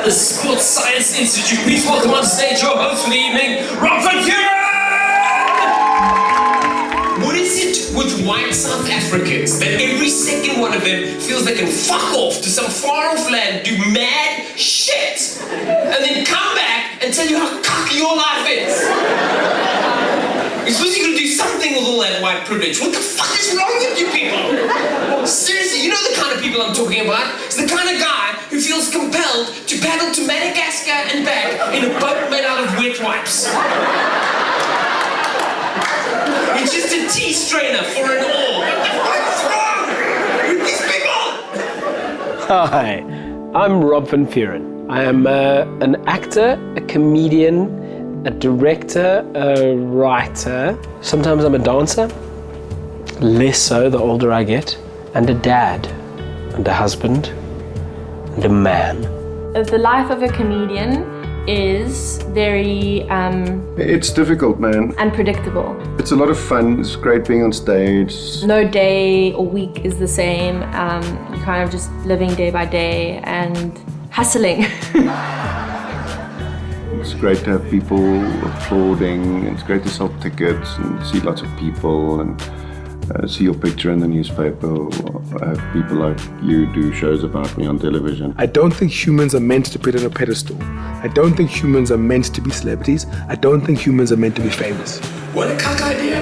the Sports Science Institute. Please welcome on stage your host for the evening, Rob van Vuuren! What is it with white South Africans that every second one of them feels they can fuck off to some far-off land, do mad shit, and then come back and tell you how cocky your life is? You're supposed to do something with all that white privilege. What the fuck is wrong with you people? Seriously, you know the kind of people I'm talking about? It's the kind of guy who feels compelled to paddle to Madagascar and back in a boat made out of wet wipes. It's just a tea strainer for an oar. What the fuck's wrong with these people? Hi, I'm Rob van Vuuren. I am an actor, a comedian, a director, a writer. Sometimes I'm a dancer, less so the older I get, and a dad, and a husband, and a man. The life of a comedian is very It's difficult, man. unpredictable. It's a lot of fun. It's great being on stage. No day or week is the same. You're kind of just living day by day and hustling. It's great to have people applauding. It's great to sell tickets and see lots of people and see your picture in the newspaper, or have people like you do shows about me on television. I don't think humans are meant to be put on a pedestal. I don't think humans are meant to be celebrities. I don't think humans are meant to be famous. What a cock idea.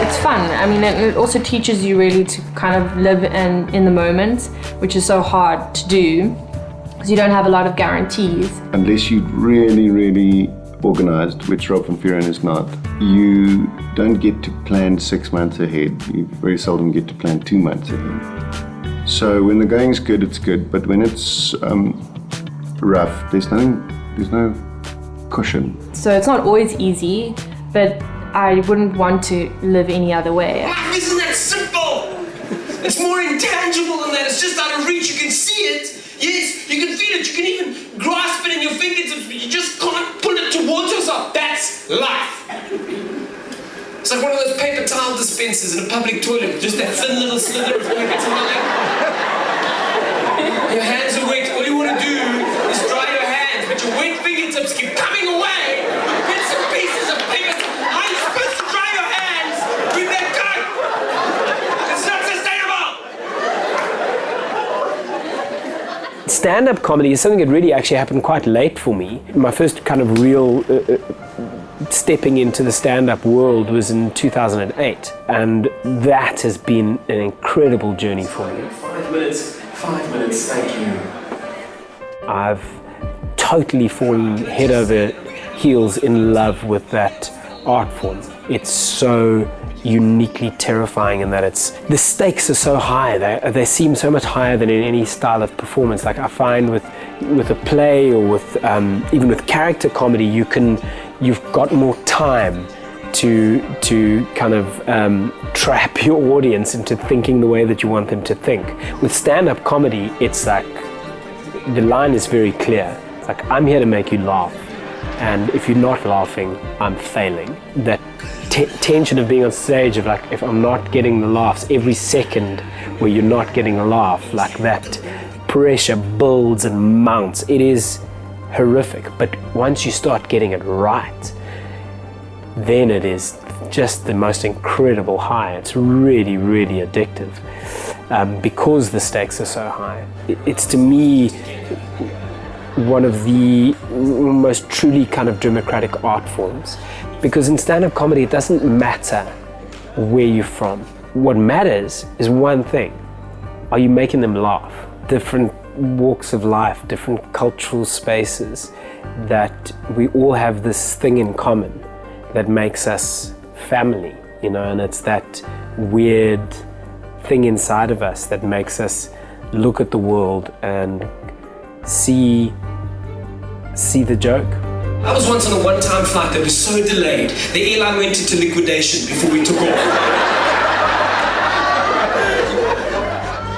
It's fun. I mean, it also teaches you really to kind of live in the moment, which is so hard to do because you don't have a lot of guarantees. Unless you're really, really organized, which Rob van Vuuren is not, you don't get to plan 6 months ahead. You very seldom get to plan 2 months ahead. So when the going's good, it's good. But when it's rough, there's no cushion. So it's not always easy, but I wouldn't want to live any other way. Life isn't that simple. It's more intangible than that. It's just out of reach. You can see it. Yes, you can feel it. You can even grasp it in your fingertips, but you just can't pull it towards yourself. That's life. It's like one of those paper towel dispensers in a public toilet, just that thin little slither of paper towel. Your hands are wet. All you want to do is dry your hands, but your wet fingertips keep coming away. Bits and pieces of paper. How are you supposed to dry your hands with that coat? It's not sustainable. Stand-up comedy is something that really actually happened quite late for me. My first kind of real stepping into the stand-up world was in 2008, and that has been an incredible journey for me. 5 minutes, thank you. I've totally fallen head over heels in love with that art form. It's so uniquely terrifying in that the stakes are so high. They seem so much higher than in any style of performance. Like I find with a play or with even with character comedy, you've got more time to kind of trap your audience into thinking the way that you want them to think. With stand-up comedy, it's like the line is very clear. It's like, I'm here to make you laugh, and if you're not laughing, I'm failing. That tension of being on stage, of like, if I'm not getting the laughs, every second where you're not getting a laugh, like that pressure builds and mounts. It is horrific, but once you start getting it right, then it is just the most incredible high. It's really, really addictive because the stakes are so high. It's to me one of the most truly kind of democratic art forms, because in stand-up comedy it doesn't matter where you're from. What matters is one thing: are you making them laugh? Different walks of life, different cultural spaces, that we all have this thing in common that makes us family, and it's that weird thing inside of us that makes us look at the world and see the joke. I was once on a one-time flight that was so delayed, the airline went into liquidation before we took off.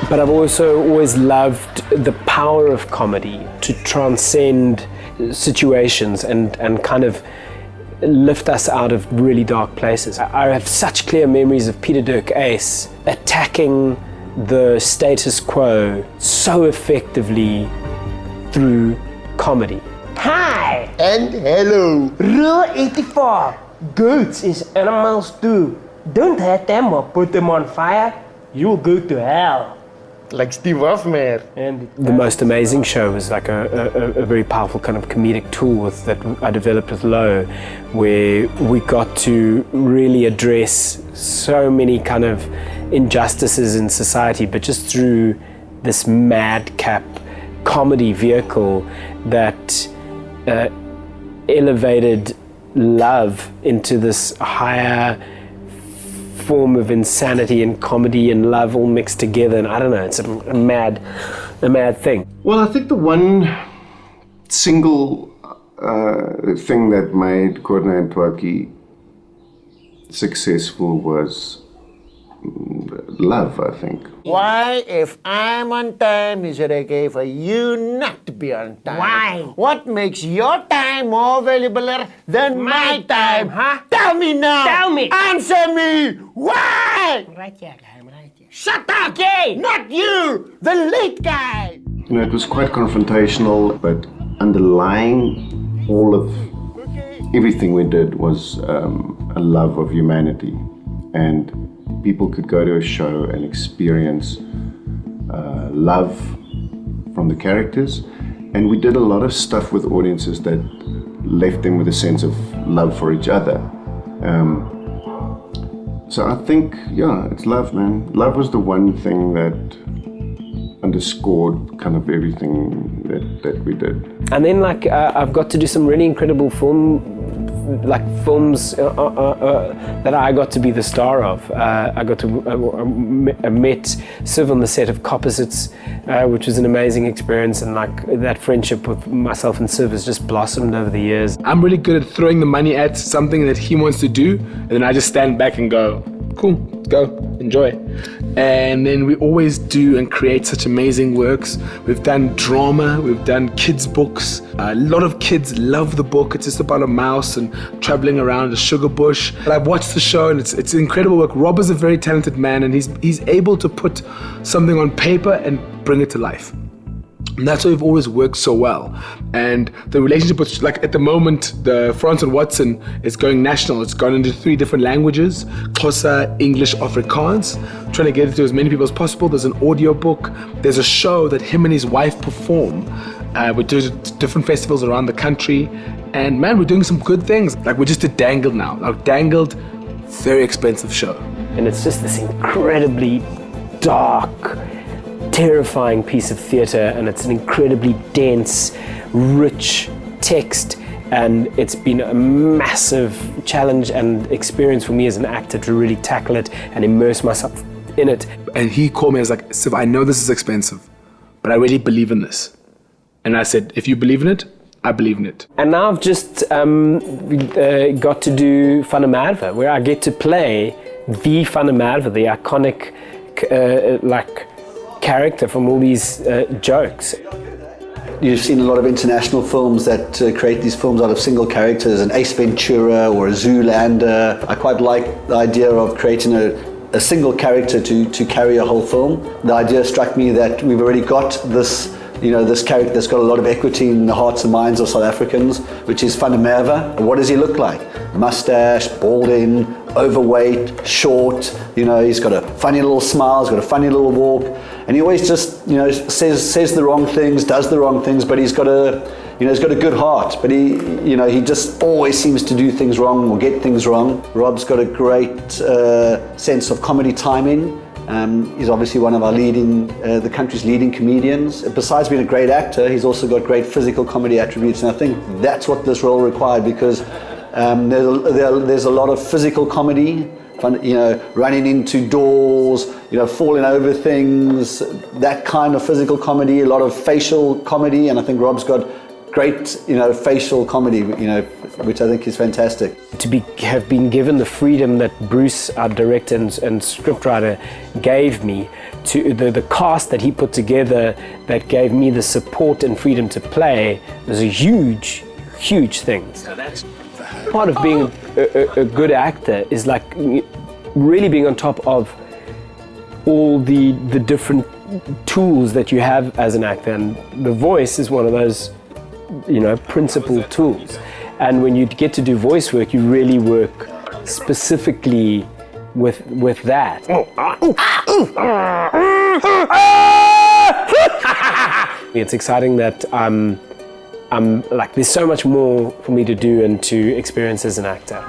But I've also always loved the power of comedy to transcend situations and kind of lift us out of really dark places. I have such clear memories of Peter Dirk Ace attacking the status quo so effectively through comedy. Hi! And hello. Rule 84. Goats is animals too. Don't hurt them or put them on fire. You'll go to hell. Like Steve Hoffman. And The Most Amazing Show was like a very powerful kind of comedic tool that I developed with Lo, where we got to really address so many kind of injustices in society, but just through this madcap comedy vehicle that elevated love into this higher form of insanity and comedy and love all mixed together. And I don't know, it's a mad thing. Well, I think the one single thing that made Courtney and Twaki successful was love, I think. Why, if I'm on time, is it okay for you not to be on time? Why? What makes your time more valuable than my time? huh? Tell me now. Tell me. Answer me. Why? Right here, I'm right here. Shut up. Okay. Not you, the late guy. You know, it was quite confrontational, but underlying all of everything we did was a love of humanity. And people could go to a show and experience love from the characters. And we did a lot of stuff with audiences that left them with a sense of love for each other. So I think, yeah, it's love, man. Love was the one thing that underscored kind of everything that we did. And then like I've got to do some really incredible films that I got to be the star of. I got to met Siv on the set of Composites, which was an amazing experience, and like that friendship with myself and Siv has just blossomed over the years. I'm really good at throwing the money at something that he wants to do, and then I just stand back and go, cool, go, enjoy. And then we always do and create such amazing works. We've done drama, we've done kids' books. A lot of kids love the book. It's just about a mouse and traveling around a sugar bush. But I've watched the show and it's incredible work. Rob is a very talented man, and he's able to put something on paper and bring it to life. And that's why we've always worked so well. And the relationship with, like at the moment, the France and Watson is going national. It's gone into 3 different languages: Xhosa, English, Afrikaans. Trying to get it to as many people as possible. There's an audio book. There's a show that him and his wife perform. We do different festivals around the country. And man, we're doing some good things. Like we just did Dangled now. Like Dangled, very expensive show. And it's just this incredibly dark, terrifying piece of theatre, and it's an incredibly dense, rich text, and it's been a massive challenge and experience for me as an actor to really tackle it and immerse myself in it. And he called me and was like, Siv, I know this is expensive, but I really believe in this. And I said, if you believe in it, I believe in it. And now I've just got to do Van der Merwe, where I get to play the Van der Merwe, the iconic character from all these jokes. You've seen a lot of international films that create these films out of single characters, an Ace Ventura or a Zoolander. I quite like the idea of creating a single character to carry a whole film. The idea struck me that we've already got this, this character that's got a lot of equity in the hearts and minds of South Africans, which is Van der Merwe. What does he look like? Mustache, balding, overweight, short, he's got a funny little smile, he's got a funny little walk, and he always just, says the wrong things, does the wrong things, but he's got a good heart, but he just always seems to do things wrong or get things wrong. Rob's got a great sense of comedy timing. He's obviously one of our the country's leading comedians. Besides being a great actor, he's also got great physical comedy attributes, and I think that's what this role required, because there's a lot of physical comedy, running into doors, falling over things, that kind of physical comedy, a lot of facial comedy, and I think Rob's got great, facial comedy, which I think is fantastic. To have been given the freedom that Bruce, our director and scriptwriter, gave me, to the cast that he put together that gave me the support and freedom to play, was a huge thing. So that's part of being a good actor, is like really being on top of all the different tools that you have as an actor, and the voice is one of those, principal tools. And when you get to do voice work, you really work specifically with that. It's exciting that I'm like, there's so much more for me to do and to experience as an actor.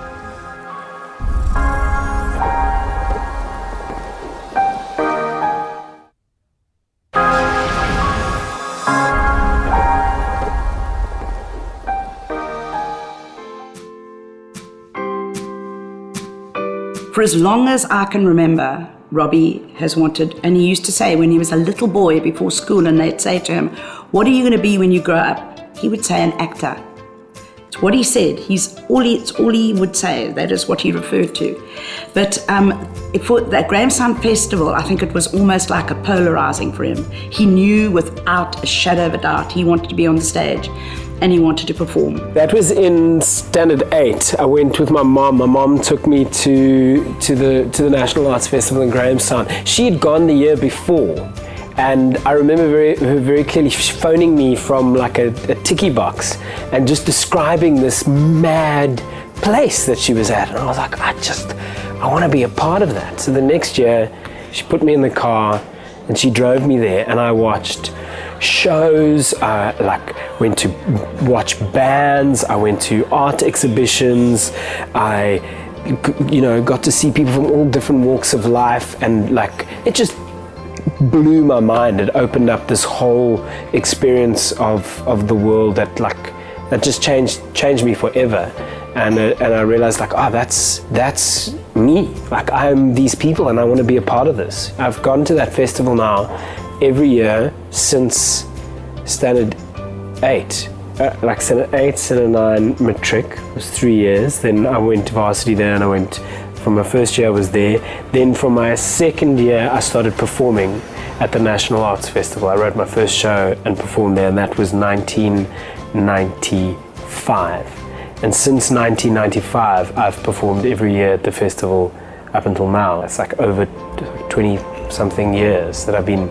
For as long as I can remember, Robbie has wanted, and he used to say when he was a little boy before school, and they'd say to him, "What are you going to be when you grow up?" He would say, "An actor." It's what he said. It's all he would say. That is what he referred to. But for the Grahamstown Festival, I think it was almost like a polarizing for him. He knew without a shadow of a doubt he wanted to be on the stage and he wanted to perform. That was in Standard 8. I went with my mom. My mom took me to the National Arts Festival in Grahamstown. She had gone the year before, and I remember her very clearly phoning me from like a tiki box and just describing this mad place that she was at. And I was like, I want to be a part of that. So the next year, she put me in the car and she drove me there, and I watched shows, went to watch bands, I went to art exhibitions, I got to see people from all different walks of life, and it just blew my mind. It opened up this whole experience of the world that just changed me forever. And I realized that's me. I'm these people and I want to be a part of this. I've gone to that festival now every year since Standard 8. Standard 8, Standard 9, Matric was 3 years. Then I went to varsity there, and I went from my first year I was there. Then from my second year I started performing at the National Arts Festival. I wrote my first show and performed there, and that was 1995. And since 1995 I've performed every year at the festival up until now. It's over 20 something years that I've been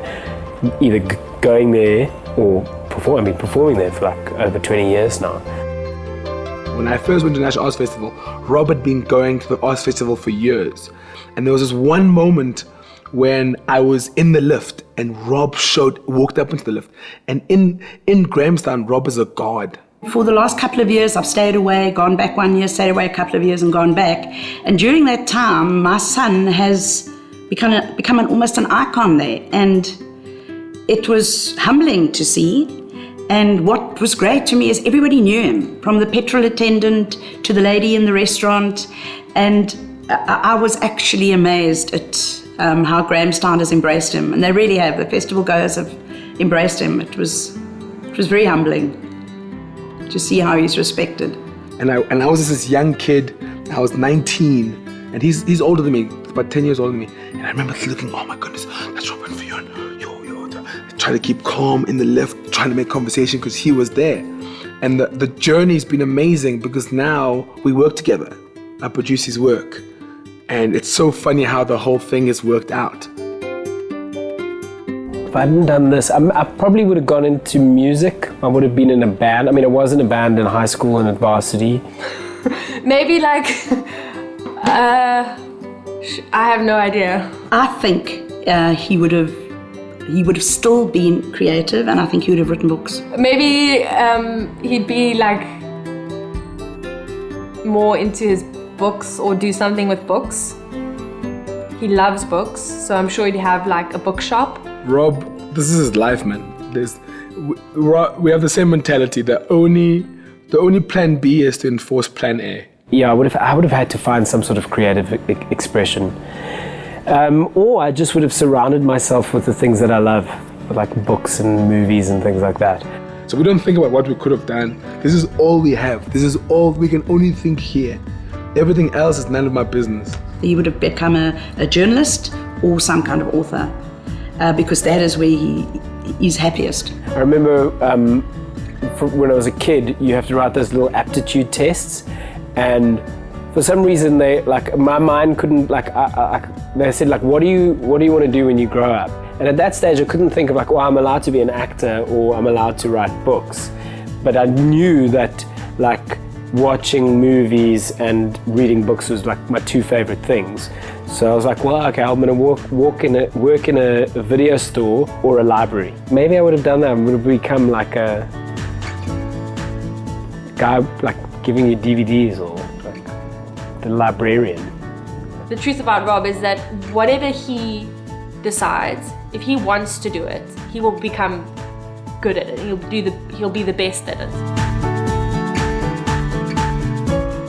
either going there or performing there for over 20 years now. When I first went to the National Arts Festival, Rob had been going to the Arts Festival for years. And there was this one moment when I was in the lift and Rob walked up into the lift. And in Grahamstown, Rob is a god. For the last couple of years, I've stayed away, gone back 1 year, stayed away a couple of years and gone back. And during that time, my son has become almost an icon there. And it was humbling to see. And what was great to me is everybody knew him, from the petrol attendant to the lady in the restaurant. And I was actually amazed at how Grahamstown has embraced him. And they really have. The festival goers have embraced him. It was very humbling to see how he's respected. And I was just this young kid. I was 19, and he's older than me, about 10 years older than me. And I remember looking, oh my goodness, that's Robert Vuuren. Trying to keep calm in the lift, trying to make conversation because he was there. And the journey's been amazing because now we work together. I produce his work. And it's so funny how the whole thing has worked out. If I hadn't done this, I probably would have gone into music. I would have been in a band. I was in a band in high school and at varsity. Maybe I have no idea. I think he would have still been creative, and I think he would have written books. Maybe he'd be more into his books or do something with books. He loves books, so I'm sure he'd have a bookshop. Rob, this is his life, man. We have the same mentality. The only plan B is to enforce plan A. Yeah, I would have had to find some sort of creative expression. Or I just would have surrounded myself with the things that I love, like books and movies and things like that. So we don't think about what we could have done. This is all we have. This is all we can only think here. Everything else is none of my business. He would have become a journalist or some kind of author, because that is where he is happiest. I remember when I was a kid, you have to write those little aptitude tests, and for some reason my mind couldn't they said what do you want to do when you grow up? And at that stage, I couldn't think of like, well, I'm allowed to be an actor or I'm allowed to write books. But I knew that like watching movies and reading books was like my two favorite things. So I was like, well, okay, I'm gonna work in a video store or a library. Maybe I would have done that. I would have become like a guy like giving you DVDs or like the librarian. The truth about Rob is that whatever he decides, if he wants to do it, he will become good at it. He'll be the best at it.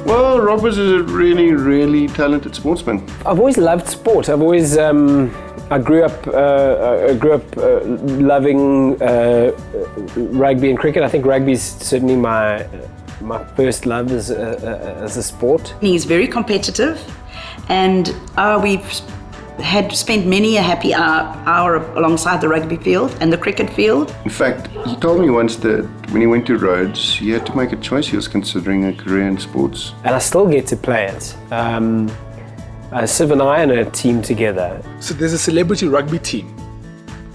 Well, Rob was a really, really talented sportsman. I've always loved sport. I've always I grew up loving rugby and cricket. I think rugby is certainly my first love as a sport. He's very competitive, and we've had spent many a happy hour alongside the rugby field and the cricket field. In fact, he told me once that when he went to Rhodes, he had to make a choice. He was considering a career in sports. And I still get to play it. Siv and I are in a team together. So there's a celebrity rugby team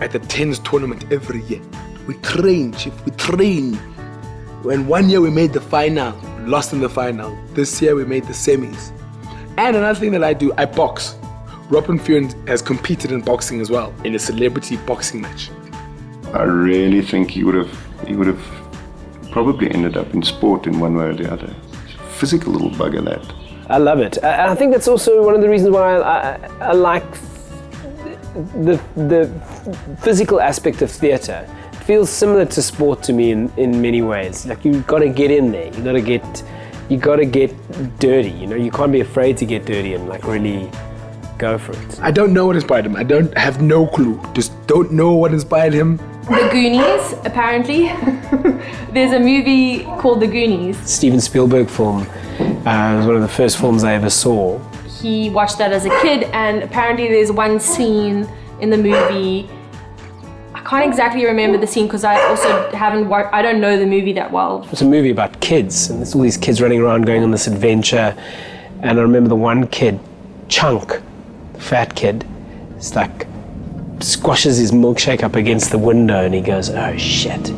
at the TENS tournament every year. We train, Chief, we train. When 1 year we made the final, lost in the final. This year we made the semis. And another thing that I do, I box. Robin Vuuren has competed in boxing as well, in a celebrity boxing match. I really think he would have probably ended up in sport in one way or the other. Physical little bugger, that. I love it. And I think that's also one of the reasons why I like the physical aspect of theatre. It feels similar to sport to me in many ways. Like you've got to get in there. You got to get dirty. You know, you can't be afraid to get dirty and like really go for it. I don't know what inspired him. I don't have no clue. Just don't know what inspired him. The Goonies, apparently. There's a movie called The Goonies. Steven Spielberg film. It was one of the first films I ever saw. He watched that as a kid, and apparently there's one scene in the movie. I can't exactly remember the scene because I also I don't know the movie that well. It's a movie about kids, and there's all these kids running around going on this adventure. And I remember the one kid, Chunk, the fat kid, it's like squashes his milkshake up against the window and he goes, oh shit.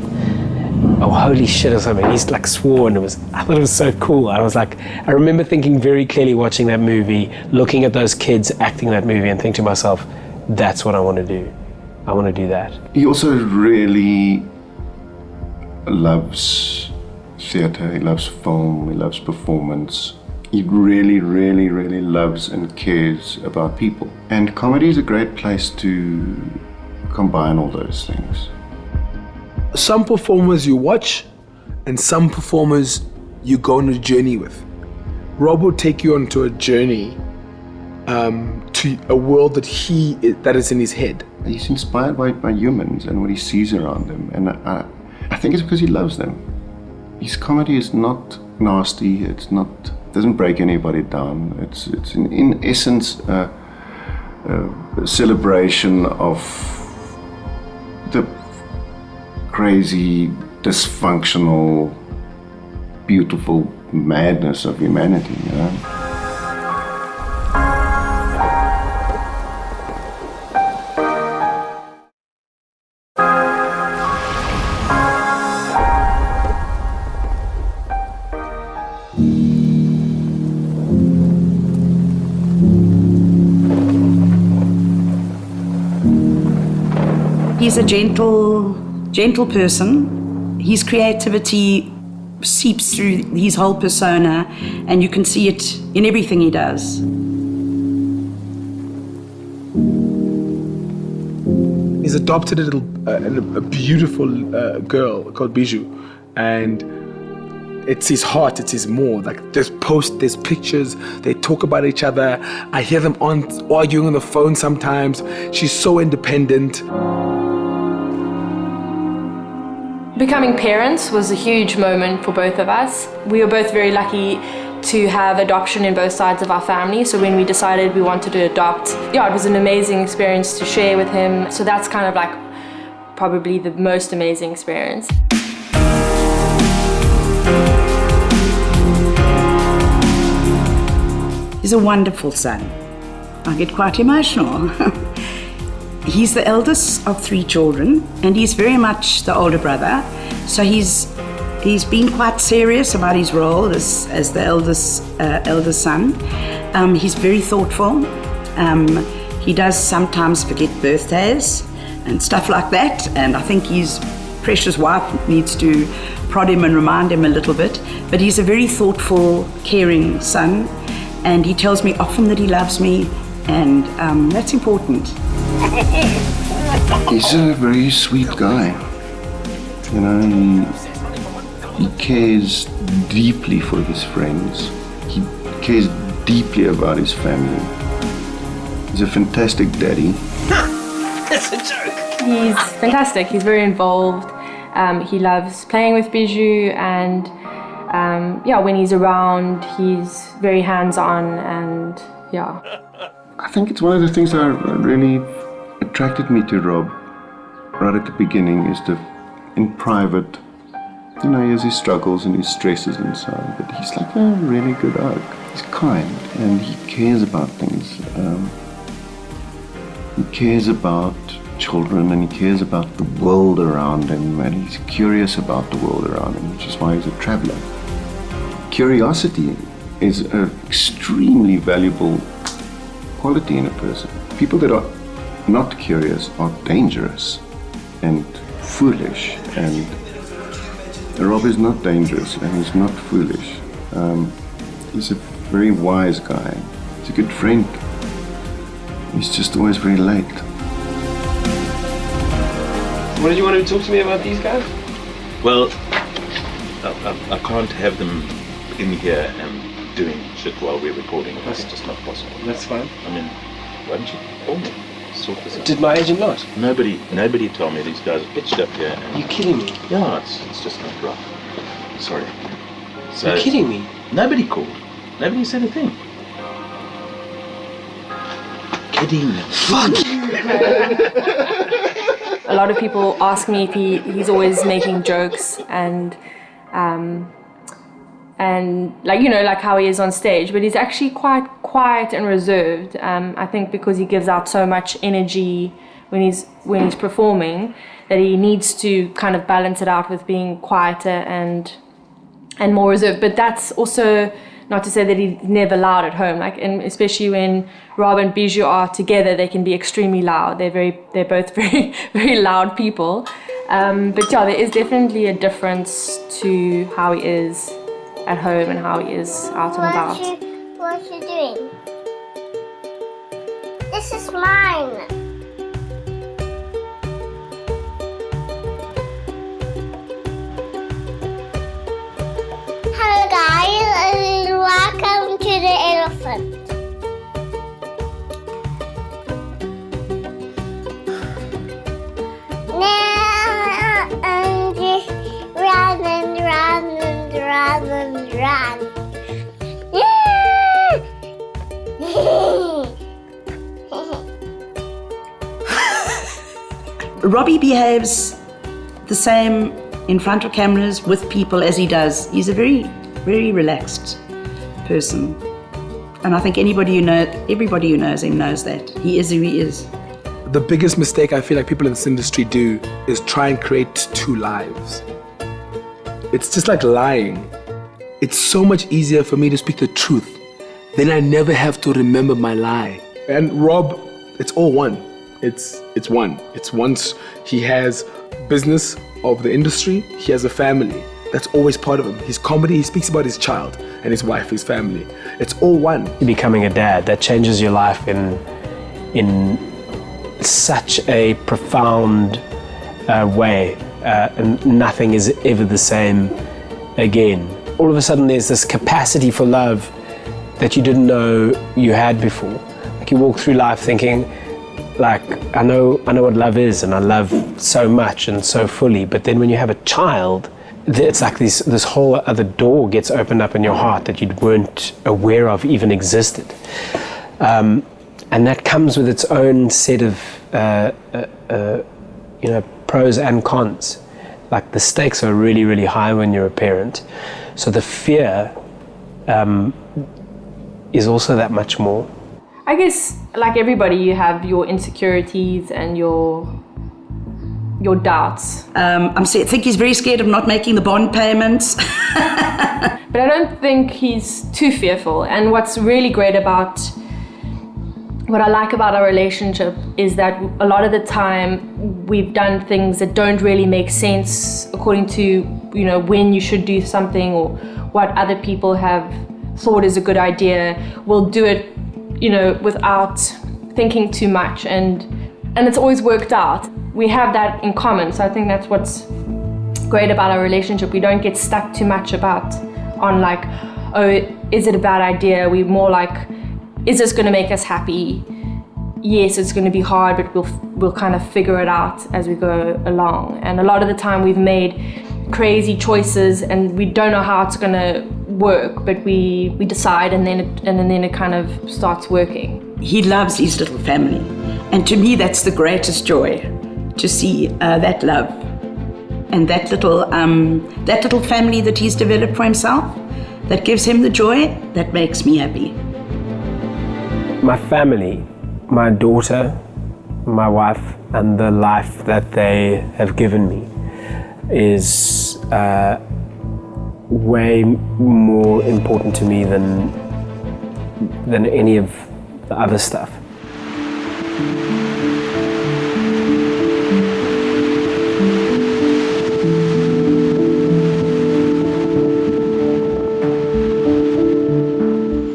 Oh, holy shit or something. He's like swore, and I thought it was so cool. I remember thinking very clearly watching that movie, looking at those kids acting that movie and thinking to myself, that's what I want to do. I want to do that. He also really loves theatre, he loves film, he loves performance. He really, really, really loves and cares about people. And comedy is a great place to combine all those things. Some performers you watch, and some performers you go on a journey with. Rob will take you onto a journey to a world that is in his head. He's inspired by humans and what he sees around them, and I think it's because he loves them. His comedy is not nasty. Doesn't break anybody down. It's in essence a celebration of the crazy, dysfunctional, beautiful madness of humanity, you know? He's a gentle person. His creativity seeps through his whole persona, and you can see it in everything he does. He's adopted a beautiful girl called Bijou, and it's his heart, it's his more. Like there's posts, there's pictures, they talk about each other. I hear them arguing on the phone sometimes. She's so independent. Becoming parents was a huge moment for both of us. We were both very lucky to have adoption in both sides of our family. So when we decided we wanted to adopt, it was an amazing experience to share with him. So that's kind of like probably the most amazing experience. He's a wonderful son. I get quite emotional. He's the eldest of 3 children, and he's very much the older brother. So he's been quite serious about his role as the eldest son. He's very thoughtful. He does sometimes forget birthdays and stuff like that, and I think his precious wife needs to prod him and remind him a little bit. But he's a very thoughtful, caring son, and he tells me often that he loves me, and that's important. He's a very sweet guy. You know, he cares deeply for his friends. He cares deeply about his family. He's a fantastic daddy. That's a joke. He's fantastic. He's very involved. He loves playing with Bijou, and when he's around, he's very hands-on, and yeah. I think it's one of the things that really attracted me to Rob right at the beginning is in private, you know, he has his struggles and his stresses and so on, but he's like a really good oak. He's kind and he cares about things. He cares about children and he cares about the world around him, and he's curious about the world around him, which is why he's a traveler. Curiosity is an extremely valuable quality in a person. People that are not curious are dangerous and foolish, and Rob is not dangerous and he's not foolish. He's a very wise guy. He's a good friend. He's just always very late. What did you want to talk to me about these guys? Well, I can't have them in here and doing shit while we're recording. That's just not possible. That's fine. I mean, why don't you call me? Sort this out. Did my agent not? Nobody told me these guys are pitched up here. And Are you kidding me? yeah, it's just not right. Sorry. So, You're kidding me? Nobody called. Nobody said a thing. Kidding. Fuck! A lot of people ask me if he's always making jokes and like, you know, like how he is on stage, but he's actually quite quiet and reserved. I think because he gives out so much energy when he's performing, that he needs to kind of balance it out with being quieter and more reserved. But that's also not to say that he's never loud at home. Like, and especially when Rob and Bijou are together, they can be extremely loud. They're both very, very loud people. But yeah, there is definitely a difference to how he is at home and how he is out and about. What are you doing? This is mine. Hello guys, and welcome to the elephant. Now I'm just run and run and run and run. Robbie behaves the same in front of cameras with people as he does. He's a very, very relaxed person. And I think everybody who knows him knows that. He is who he is. The biggest mistake I feel like people in this industry do is try and create 2 lives. It's just like lying. It's so much easier for me to speak the truth. Then I never have to remember my lie. And Rob, it's all one. It's one. It's once he has business of the industry, he has a family. That's always part of him. His comedy, he speaks about his child and his wife, his family. It's all one. Becoming a dad, that changes your life in such a profound way, and nothing is ever the same again. All of a sudden there's this capacity for love that you didn't know you had before. Like, you walk through life thinking, like, I know what love is, and I love so much and so fully, but then when you have a child, it's like this whole other door gets opened up in your heart that you weren't aware of even existed. And that comes with its own set of pros and cons. Like, the stakes are really, really high when you're a parent. So the fear is also that much more. I guess, like everybody, you have your insecurities and your doubts. I think he's very scared of not making the bond payments. But I don't think he's too fearful. And what's really great about what I like about our relationship is that a lot of the time we've done things that don't really make sense according to, when you should do something or what other people have thought is a good idea. We'll do it, without thinking too much, and it's always worked out. We have that in common, so I think that's what's great about our relationship. We don't get stuck too much on like, oh, is it a bad idea? We're more like, is this going to make us happy? Yes, it's going to be hard, but we'll kind of figure it out as we go along. And a lot of the time we've made crazy choices and we don't know how it's going to work, but we decide and then it kind of starts working. He loves his little family, and to me that's the greatest joy, to see that love and that little family that he's developed for himself, that gives him the joy, that makes me happy. My family, my daughter, my wife, and the life that they have given me is way more important to me than any of the other stuff.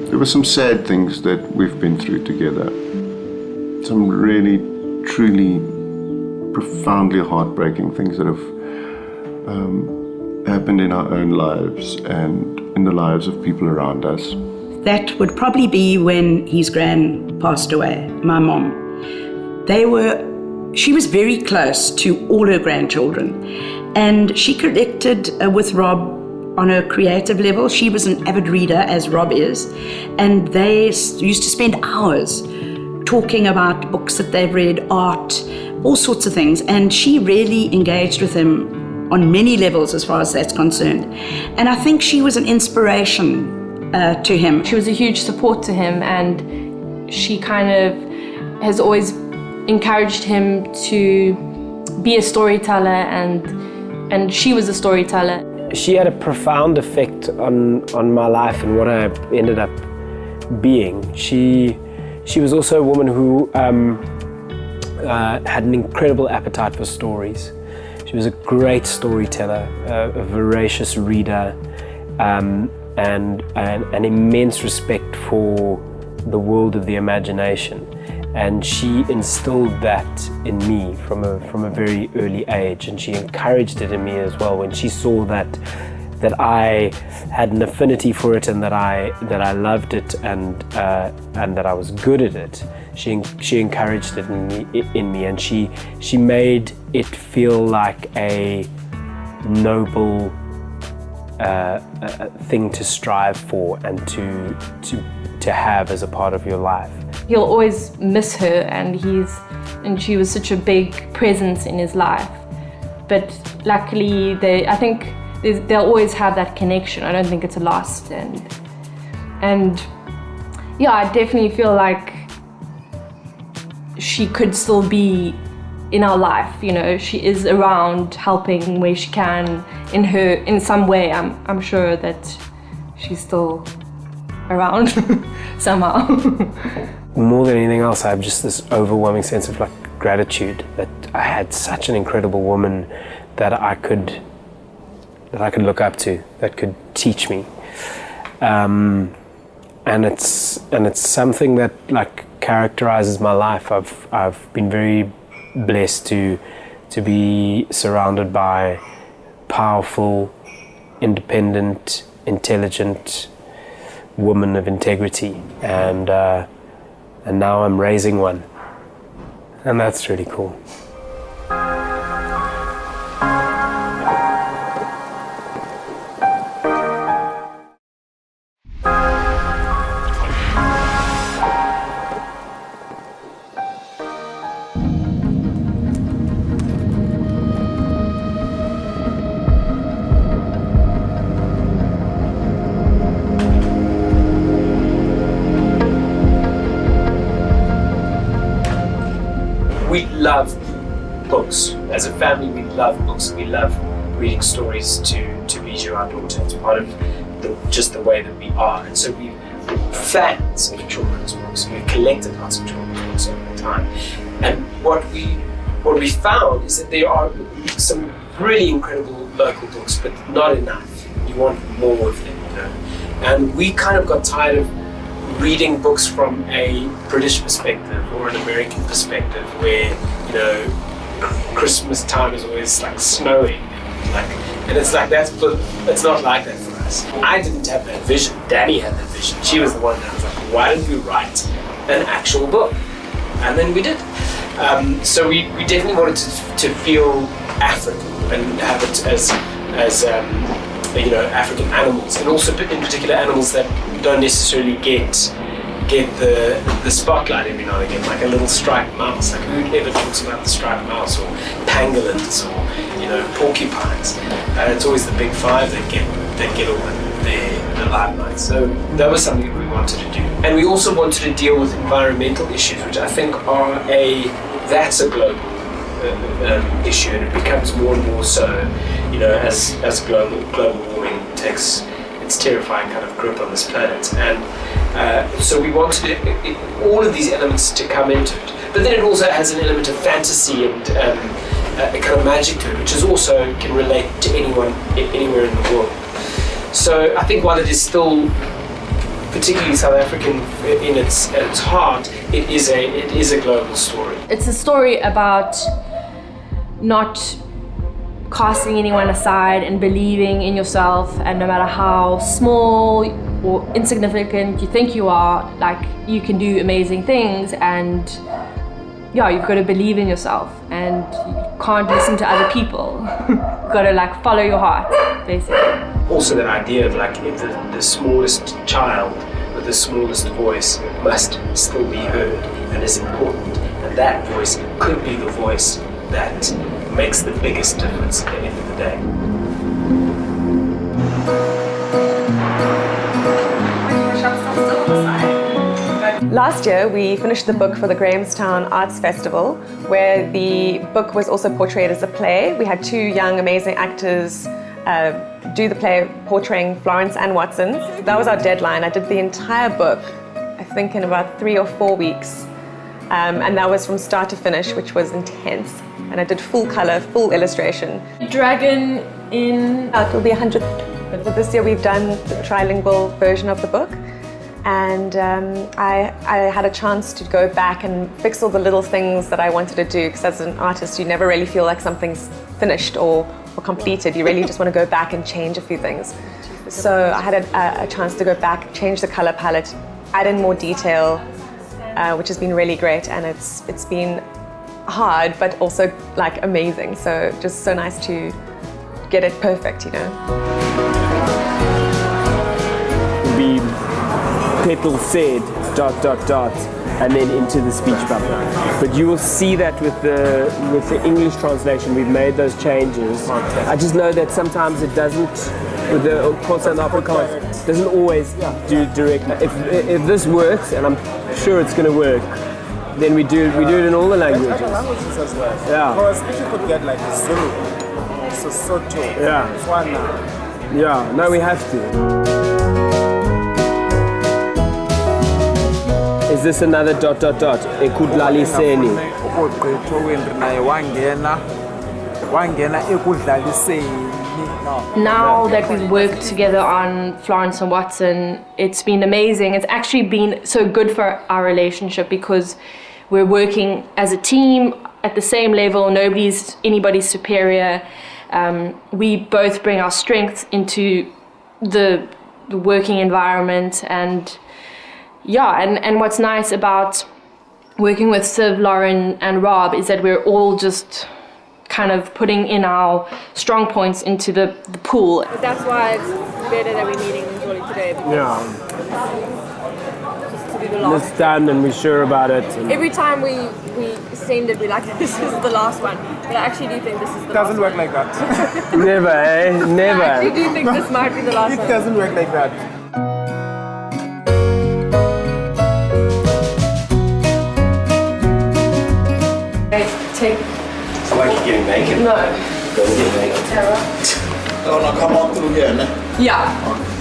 There were some sad things that we've been through together. Some really, truly, profoundly heartbreaking things that have happened in our own lives and in the lives of people around us. That would probably be when his gran passed away, my mom. She was very close to all her grandchildren, and she connected with Rob on a creative level. She was an avid reader, as Rob is, and they used to spend hours talking about books that they've read, art, all sorts of things, and she really engaged with him on many levels as far as that's concerned. And I think she was an inspiration to him. She was a huge support to him, and she kind of has always encouraged him to be a storyteller, and she was a storyteller. She had a profound effect on my life and what I ended up being. She was also a woman who had an incredible appetite for stories. She was a great storyteller, a voracious reader, and an immense respect for the world of the imagination. And she instilled that in me from a very early age, and she encouraged it in me as well. When she saw that I had an affinity for it and that I loved it and that I was good at it, she encouraged it in me, and she made it feel like a noble thing to strive for and to have as a part of your life. He'll always miss her, and she was such a big presence in his life. But luckily, I think they'll always have that connection. I don't think it's lost, and yeah, I definitely feel like she could still be in our life. She is around, helping where she can in some way. I'm sure that she's still around somehow. More than anything else, I have just this overwhelming sense of gratitude that I had such an incredible woman that I could look up to, that could teach me, and it's something that characterizes my life. I've been very blessed to be surrounded by powerful, independent, intelligent women of integrity, and now I'm raising one, and that's really cool. love books. As a family, we love books. We love reading stories to Bijou, our daughter. It's part of just the way that we are. And so we're fans of children's books. We've collected lots of children's books over time. And what we found is that there are some really incredible local books, but not enough. You want more of them, you know. And we kind of got tired of reading books from a British perspective or an American perspective, where, you know, Christmas time is always like snowing, and it's like that's, but it's not like that for us. I didn't have that vision. Danny had that vision. She was the one that was like, why don't we write an actual book? And then we did. So we definitely wanted to feel African and have it as you know, African animals, and also in particular animals that don't necessarily get the spotlight every now and again, like a little striped mouse. Like, who ever talks about the striped mouse, or pangolins, or, you know, porcupines? It's always the big five that get all the limelight. So that was something that we wanted to do, and we also wanted to deal with environmental issues, which I think are that's a global issue, and it becomes more and more so, you know, as global warming takes its terrifying kind of grip on this planet. And so we wanted all of these elements to come into it, but then it also has an element of fantasy and a kind of magic to it, which is also can relate to anyone anywhere in the world. So I think while it is still particularly South African at its heart, it is a global story. It's a story about not casting anyone aside and believing in yourself, and no matter how small or insignificant you think you are, like, you can do amazing things, and yeah, you've got to believe in yourself, and you can't listen to other people. You've got to like follow your heart, basically. Also that idea of like the smallest child with the smallest voice must still be heard and is important, and that voice could be the voice that makes the biggest difference at the end of the day. Last year we finished the book for the Grahamstown Arts Festival, where the book was also portrayed as a play. We had two young amazing actors do the play portraying Florence and Watson. That was our deadline. I did the entire book, I think, in about 3 or 4 weeks. And that was from start to finish, which was intense. And I did full color, full illustration. Dragon in... It will be 100. But this year we've done the trilingual version of the book. And I had a chance to go back and fix all the little things that I wanted to do, because as an artist you never really feel like something's finished or completed. You really just want to go back and change a few things. So I had a chance to go back, change the color palette, add in more detail, which has been really great, and it's been hard but also like amazing. So just so nice to get it perfect, you know. Petal said ... and then into the speech bubble. But you will see that with the English translation, we've made those changes. I just know that sometimes it doesn't, with the Xhosa and Afrikaans, doesn't always do direct. If this works, and I'm sure it's going to work, then we do it in all the languages. Other languages as well. Yeah. Because if you could get like Zulu, Sesotho, Tswana. Yeah, no, we have to. Is this another ... ekudlaliseni? Now that we've worked together on Florence and Watson, it's been amazing. It's actually been so good for our relationship, because we're working as a team at the same level. Nobody's anybody's superior. We both bring our strengths into the working environment, and and what's nice about working with Siv, Lauren and Rob is that we're all just kind of putting in our strong points into the pool. But that's why it's better that we're meeting Jolly today. Just to do the last. It's done and we're sure about it. Every time we send it, we're like, this is the last one. But I actually do think this is the last one. It doesn't work like that. Never, eh? Never. I actually do think this might be the last one. It doesn't work like that. take. It's like you're getting naked. No. Don't get naked. Terror. Oh, no, come on through here, no? Yeah.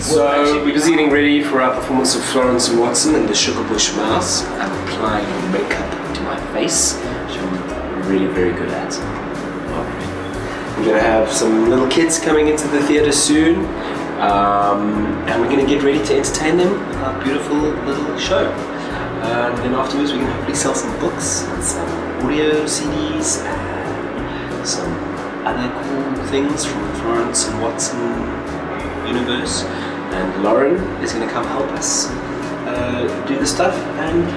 So we're just getting ready for our performance of Florence and Watson and the Sugar Bush Mouse. I'm applying makeup to my face, which I'm really very good at. We're going to have some little kids coming into the theatre soon, and we're going to get ready to entertain them with our beautiful little show. And then afterwards we can hopefully sell some books and some audio CDs and some other cool things from the Florence and Watson universe. And Lauren is going to come help us do the stuff, and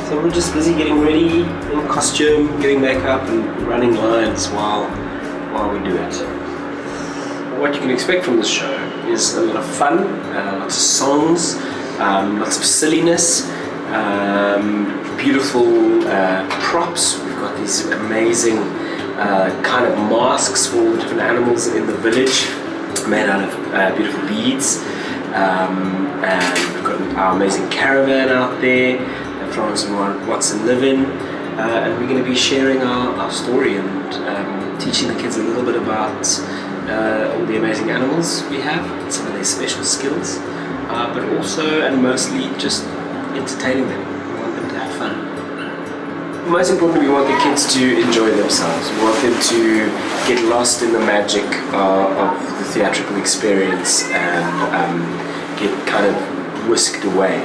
so we're just busy getting ready in costume, getting makeup and running lines while we do it. What you can expect from this show is a lot of fun, lots of songs, lots of silliness, beautiful props. We've got these amazing kind of masks for all the different animals in the village made out of beautiful beads. And we've got our amazing caravan out there that Florence and Watson live in. And we're going to be sharing our story and teaching the kids a little bit about all the amazing animals we have, some of their special skills, but also and mostly just entertaining them. We want them to have fun. Most importantly, we want the kids to enjoy themselves. We want them to get lost in the magic of the theatrical experience and get kind of whisked away.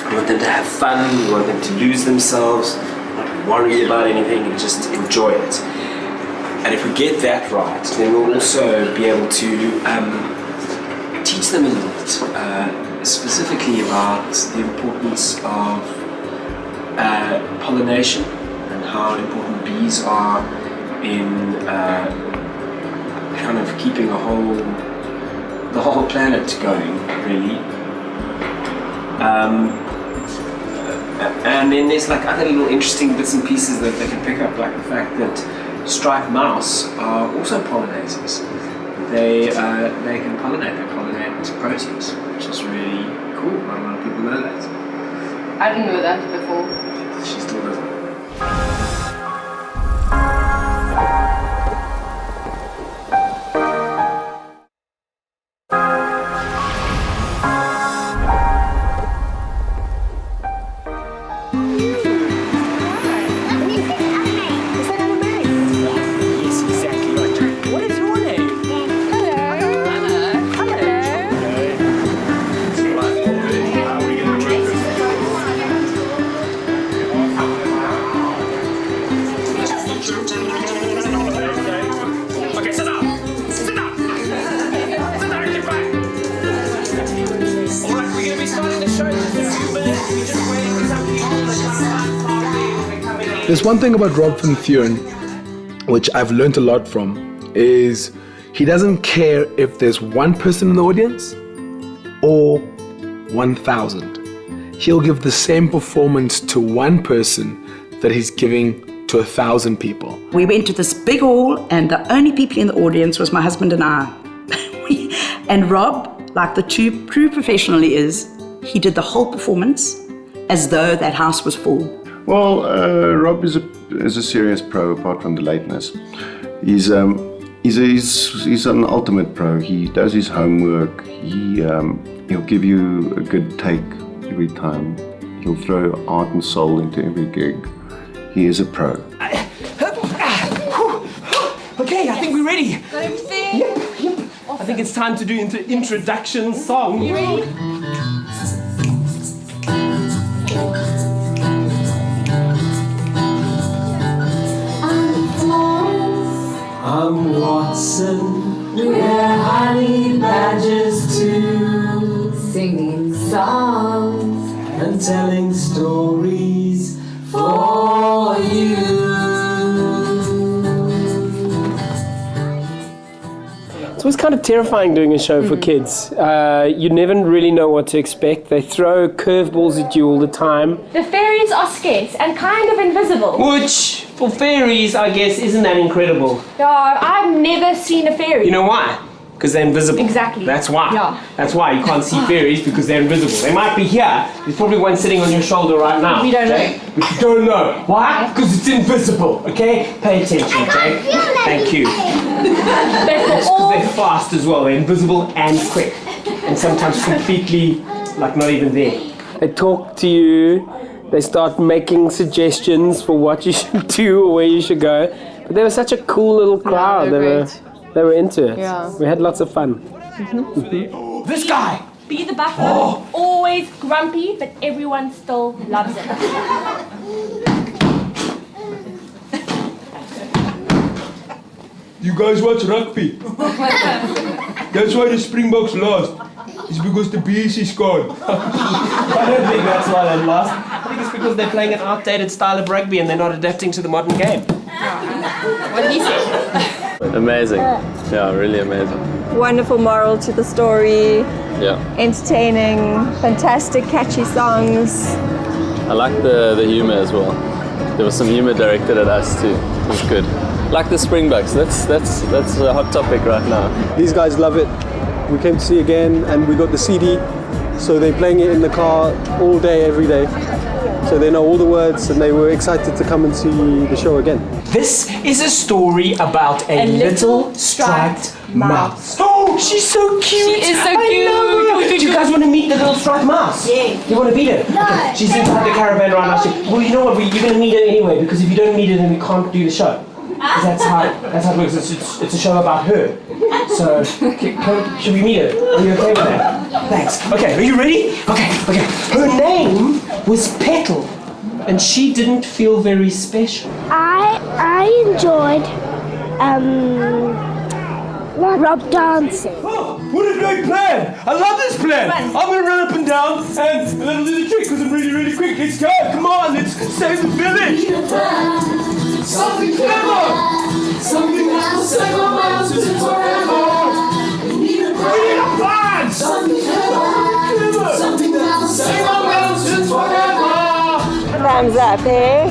We want them to have fun, we want them to lose themselves, not worry about anything, and just enjoy it. And if we get that right, then we'll also be able to teach them a little bit, specifically about the importance of pollination and how important bees are in kind of keeping the whole planet going, really. And then there's like other little interesting bits and pieces that they can pick up, like the fact that striped mouse are also pollinators. They can pollinate. They pollinate proteins, which is really cool. Not a lot of people know that. I didn't know that before. She still doesn't. There's one thing about Rob van Vuuren, which I've learned a lot from, is he doesn't care if there's one person in the audience or 1,000. He'll give the same performance to one person that he's giving to 1,000 people. We went to this big hall, and the only people in the audience was my husband and I. And Rob, like the true professional he is, he did the whole performance as though that house was full. Well, Rob is a serious pro apart from the lateness. He's an ultimate pro. He does his homework. He'll give you a good take every time. He'll throw heart and soul into every gig. He is a pro. Okay, I think we're ready. Got everything? Yep. I think it's time to do introduction song. You ready? I'm Watson, we're honey badgers too, singing songs and telling stories for you. So it's kind of terrifying doing a show for kids. You never really know what to expect. They throw curveballs at you all the time. The fairies are scarce and kind of invisible. Which, for fairies, I guess, isn't that incredible? No, I've never seen a fairy. You know why? Because they're invisible. Exactly. That's why. Yeah. That's why you can't see fairies, because they're invisible. They might be here. There's probably one sitting on your shoulder right now. We don't Jake. know. But you don't know. Why? Because it's invisible. Okay? Pay attention, Jake. Thank you. It's because they're fast as well. They're invisible and quick. And sometimes completely, like, not even there. They talk to you. They start making suggestions for what you should do or where you should go. But they were such a cool little crowd. They were into it. Yeah. We had lots of fun. This guy! Be the buffer. Always grumpy, but everyone still loves it. You guys watch rugby? That's why the Springboks lost. It's because the BC scored. I don't think that's why they lost. I think it's because they're playing an outdated style of rugby and they're not adapting to the modern game. What did he say? Amazing. Yeah, really amazing. Wonderful moral to the story, Yeah. entertaining, fantastic catchy songs. I like the humor as well. There was some humor directed at us too. It was good. Like the Springboks. That's a hot topic right now. These guys love it. We came to see again and we got the CD, so they're playing it in the car all day, every day. So they know all the words and they were excited to come and see the show again. This is a story about a little striped mouse. Oh, she's so cute! She is so I cute! know. Do you guys want to meet the little striped mouse? Yeah. You want to meet her? No. Okay. She's inside the caravan right now. Well, you know what? You're going to meet her anyway, because if you don't meet her, then we can't do the show. 'Cause that's how it works. It's a show about her. So, should we meet her? Are you okay with that? Thanks. Okay, are you ready? Okay. Her name was Petal, and she didn't feel very special. I enjoyed rock dancing. Oh, what a great plan! I love this plan! I'm gonna run up and down and let her do the trick because I'm really, really quick. Let's go! Come on, let's save the village! Something clever! Something that will save our mountains forever! We need a plan! Something clever! Something that will save our mountains forever! Thumbs up, eh?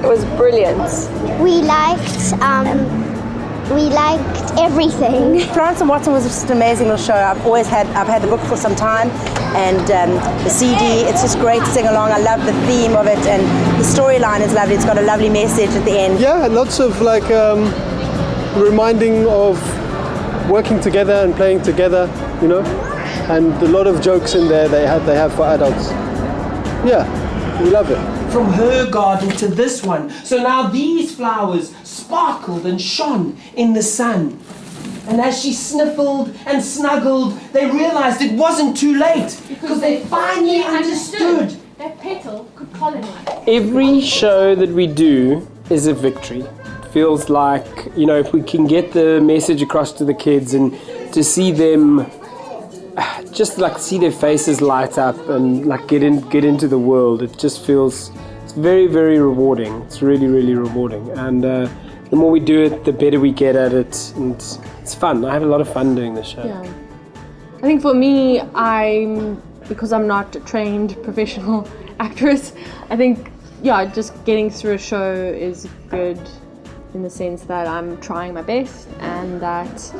It was brilliant. We liked everything. Florence and Watson was just an amazing little show. I've had the book for some time, and the CD. It's just great to sing along. I love the theme of it, and the storyline is lovely. It's got a lovely message at the end. Yeah, lots of like reminding of working together and playing together, you know, and a lot of jokes in there they have for adults. Yeah, we love it. From her garden to this one. So now these flowers sparkled and shone in the sun. And as she sniffled and snuggled, they realized it wasn't too late, because they finally understood that Petal could pollinate. every show that we do is a victory. It feels like, you know, if we can get the message across to the kids and to see them, just like see their faces light up and like get into the world, it just feels, it's very, very rewarding. It's really, really rewarding. And the more we do it, the better we get at it. And it's fun. I have a lot of fun doing this show. Yeah. I think for me, because I'm not a trained professional actress, I think, yeah, just getting through a show is good in the sense that I'm trying my best and that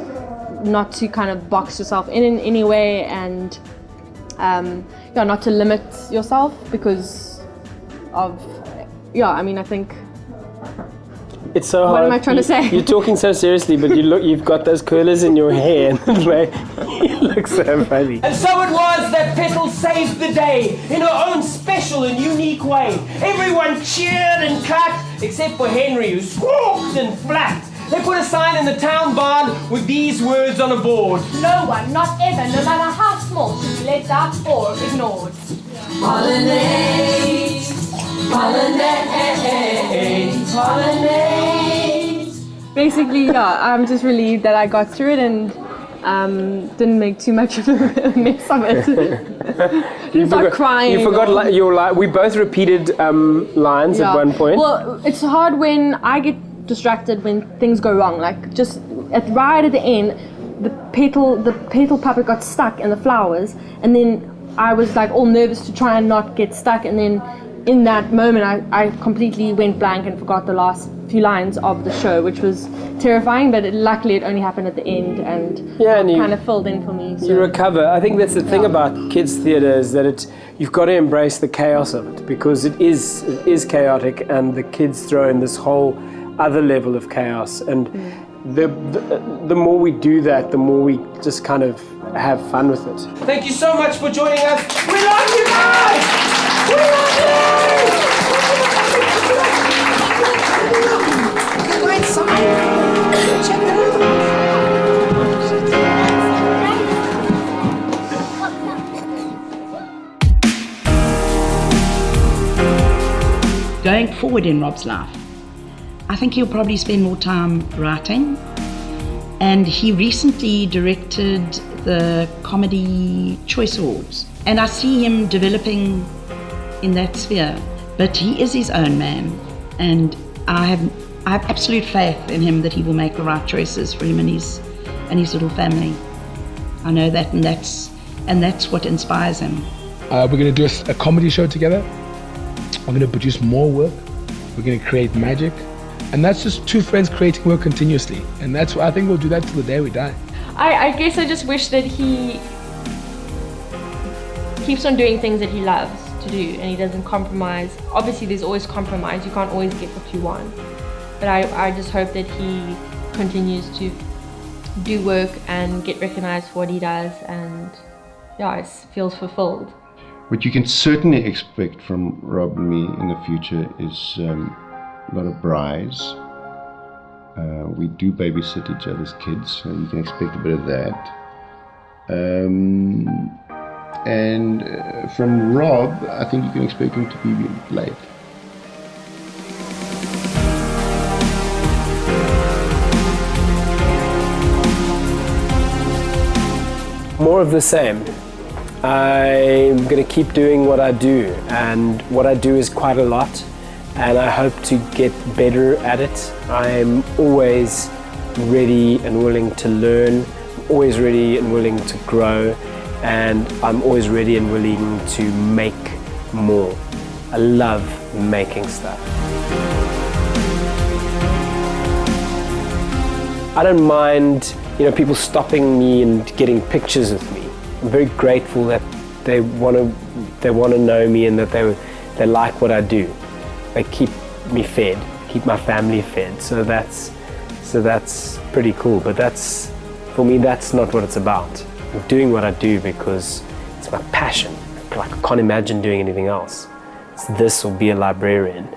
not to kind of box yourself in any way, and yeah, not to limit yourself because of, yeah, I mean, I think, it's so hard. What am I trying to say? You're talking so seriously, but you've got those curlers in your hair, and like, you look so funny. And so it was that Petal saved the day in her own special and unique way. Everyone cheered and clapped, except for Henry, who squawked and flapped. They put a sign in the town barn with these words on a board. no one, not ever, no matter how small, should be left out or ignored. Pollinate, pollinate, pollinate. Basically, yeah, I'm just relieved that I got through it and didn't make too much of a mess of it. Didn't start crying. You forgot your line. We both repeated lines at one point. Well, it's hard when I get distracted when things go wrong. Like just right at the end, the petal puppet got stuck in the flowers, and then I was like all nervous to try and not get stuck, and then in that moment, I completely went blank and forgot the last few lines of the show, which was terrifying, but luckily it only happened at the end and kind of filled in for me. So. You recover. I think that's the thing about kids theatre is that you've got to embrace the chaos of it, because it is chaotic, and the kids throw in this whole other level of chaos, and the more we do that, the more we just kind of have fun with it. Thank you so much for joining us. We love you guys! We love you! Go inside. Check it out. Going forward in Rob's life, I think he'll probably spend more time writing. And he recently directed the Comedy Choice Awards. And I see him developing in that sphere. But he is his own man. And I have absolute faith in him that he will make the right choices for him and his little family. I know that, and that's what inspires him. We're going to do a comedy show together. We're going to produce more work. We're going to create magic. And that's just two friends creating work continuously. And I think we'll do that till the day we die. I guess I just wish that he keeps on doing things that he loves to do and he doesn't compromise. Obviously there's always compromise, you can't always get what you want. But I just hope that he continues to do work and get recognized for what he does, and it feels fulfilled. What you can certainly expect from Rob and me in the future is a lot of braais. We do babysit each other's kids, so you can expect a bit of that. And from Rob, I think you can expect him to be late. More of the same. I'm going to keep doing what I do, and what I do is quite a lot, and I hope to get better at it. I'm always ready and willing to learn, always ready and willing to grow, and I'm always ready and willing to make more. I love making stuff. I don't mind, people stopping me and getting pictures with me. I'm very grateful that they want to know me and that they like what I do. They keep me fed, keep my family fed. So that's pretty cool. But for me, that's not what it's about. I'm doing what I do because it's my passion. Like, I can't imagine doing anything else. It's this or be a librarian.